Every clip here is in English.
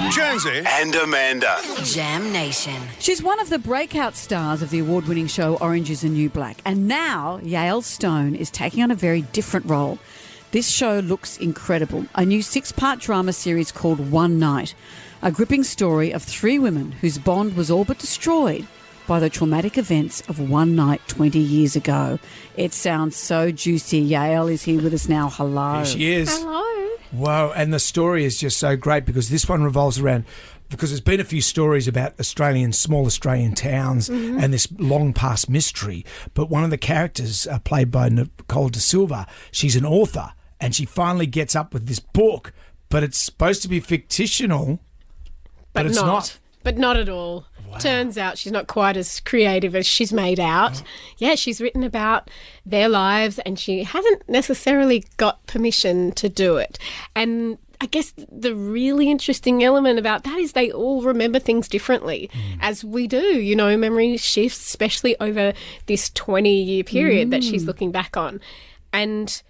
Jonesy and Amanda. Jam Nation. She's one of the breakout stars of the award-winning show Orange is the New Black. And now Yael Stone is taking on a very different role. This show looks incredible. A new 6-part drama series called One Night. A gripping story of 3 women whose bond was all but destroyed by the traumatic events of one night 20 years ago. It sounds so juicy. Yael is here with us now. Hello. Here she is. Hello. Wow, and the story is just so great because this one revolves around, because there's been a few stories about small Australian towns and this long past mystery, but one of the characters played by Nicole De Silva, she's an author and she finally gets up with this book, but it's supposed to be fictional, but it's not. But not at all. Wow. Turns out she's not quite as creative as she's made out. Oh. Yeah, she's written about their lives and she hasn't necessarily got permission to do it. And I guess the really interesting element about that is they all remember things differently, as we do. You know, memory shifts, especially over this 20-year period that she's looking back on. And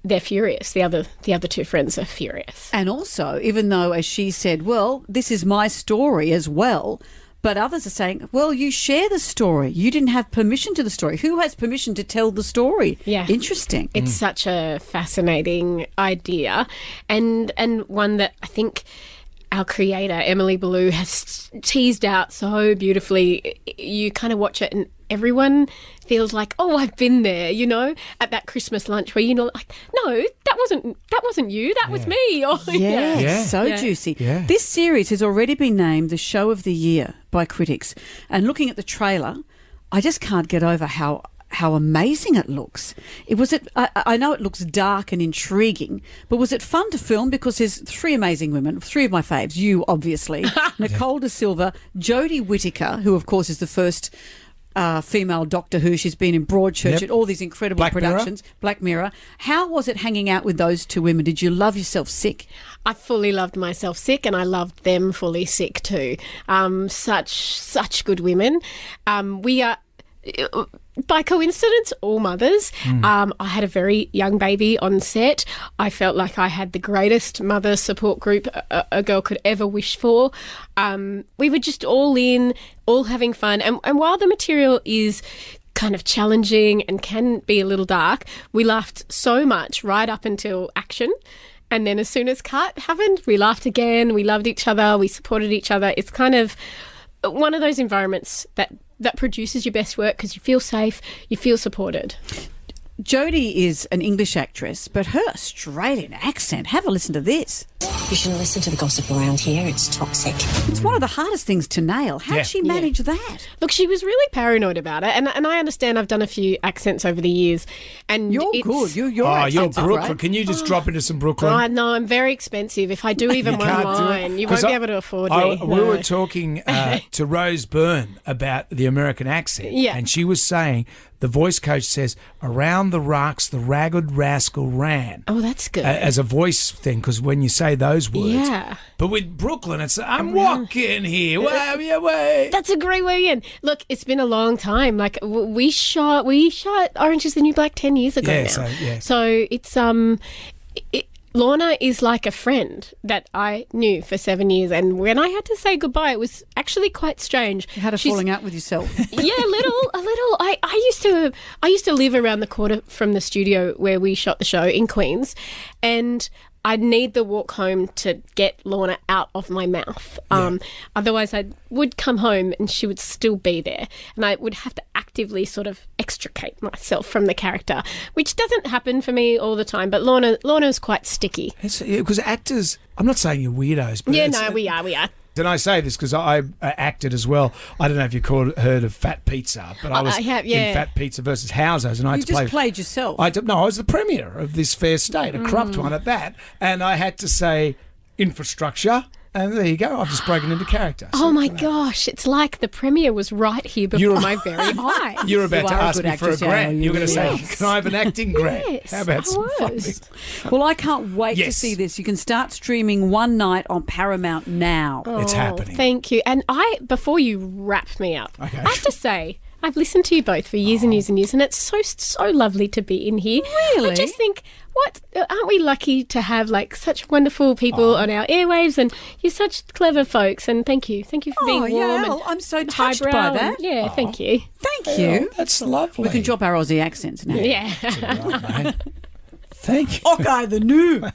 they're furious. The other 2 friends are furious. And also, even though, as she said, well, this is my story as well, but others are saying, well, you share the story. You didn't have permission to the story. Who has permission to tell the story? Yeah. Interesting. It's such a fascinating idea and one that I think our creator, Emily Ballou, has teased out so beautifully. You kind of watch it and everyone feels like, oh, I've been there, you know, at that Christmas lunch where, you know, like, no, that wasn't you, that was me. Or, so juicy. Yeah. This series has already been named the show of the year by critics. And looking at the trailer, I just can't get over how amazing it looks. I know it looks dark and intriguing, but was it fun to film? Because there's 3 amazing women, 3 of my faves, you obviously, Nicole De Silva, Jodie Whittaker, who of course is the first female Doctor Who. She's been in Broadchurch at all these incredible Black productions. Mirror. Black Mirror. How was it hanging out with those 2 women? Did you love yourself sick? I fully loved myself sick and I loved them fully sick too. Such good women. We are, by coincidence, all mothers. I had a very young baby on set. I felt like I had the greatest mother support group a girl could ever wish for. We were just all in, all having fun. And while the material is kind of challenging and can be a little dark, we laughed so much right up until action. And then as soon as cut happened, we laughed again. We loved each other. We supported each other. It's kind of one of those environments that produces your best work because you feel safe, you feel supported. Jodie is an English actress, but her Australian accent, have a listen to this. You shouldn't listen to the gossip around here. It's toxic. It's one of the hardest things to nail. How did she manage that? Look, she was really paranoid about it, and I understand I've done a few accents over the years. And you're good. Your accents you're Brooklyn. Great. Can you just drop into some Brooklyn? No, I'm very expensive. If I do even one line, you won't be able to afford me. We were talking to Rose Byrne about the American accent, and she was saying the voice coach says, around the rocks the ragged rascal ran. Oh, that's good. As a voice thing, because when you say those words. Yeah. But with Brooklyn, it's, I'm walking here. Wow, your way. That's a great way in. Look, it's been a long time. Like, we shot Orange is the New Black 10 years ago now. So it's, Lorna is like a friend that I knew for 7 years, and when I had to say goodbye, it was actually quite strange. You had a falling out with yourself. Yeah, a little. I used to live around the corner from the studio where we shot the show in Queens, and I'd need the walk home to get Lorna out of my mouth. Otherwise, I would come home and she would still be there. And I would have to actively sort of extricate myself from the character, which doesn't happen for me all the time. But Lorna's quite sticky. Because actors, I'm not saying you're weirdos. But we are. And I say this because I acted as well. I don't know if you heard of Fat Pizza, but I was in Fat Pizza versus Houses, and I had to played yourself. I was the premier of this fair state, a corrupt one at that, and I had to say infrastructure. And there you go. I've just broken into character. Oh, my gosh. It's like the Premier was right here before my very eyes. You're about to ask me for a grant. You're going to say, Yes. can I have an acting grant? Yes, How about some funding? Well, I can't wait to see this. You can start streaming One Night on Paramount now. It's happening. Thank you. And before you wrap me up, Okay. I have to say, I've listened to you both for years and years and years, and it's so lovely to be in here. Really? I just think, aren't we lucky to have like such wonderful people on our airwaves, and you're such clever folks, and thank you for being warm Yael, and I'm so touched by highbrow. that. Yeah, thank you. Thank you. That's lovely. We can drop our Aussie accents now. Yeah. Right, mate. Thank you. Okay, the new.